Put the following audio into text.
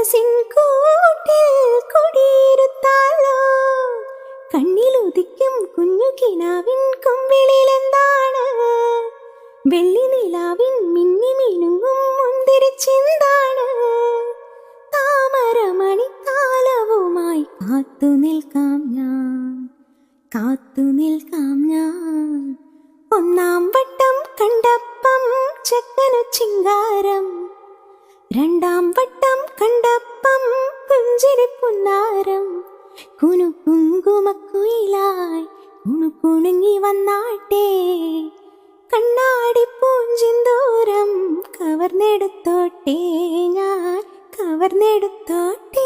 മനസ്സിൻ കൂട്ടിൽ കുടിയിരുത്താലോ. കണ്ണിലുദിക്കും കുഞ്ഞു കിനാവിൻ കുമ്പിളിലെന്താണ്? വെള്ളി നിലാവിൻ മിന്നി മിനുങ്ങും മുന്തിരിച്ചെന്താണ്? താമരമണിത്താലവുമായി കാത്തു നിൽക്കാം ഞാൻ. ഒന്നാം വട്ടം കണ്ടപ്പം ചെക്കനു ചിങ്കാരം, രണ്ടാം വട്ടം കണ്ടപ്പം പുഞ്ചിരി പുന്നാരം. കുനുകുങ്കുമക്കുയിലായി കുണുകുണുങ്ങി വന്നാട്ടെ, കണ്ണാടി പൂഞ്ചിന്തൂരം കവർന്നെടുത്തോട്ടെ, ഞാൻ കവർന്നെടുത്തോട്ടെ.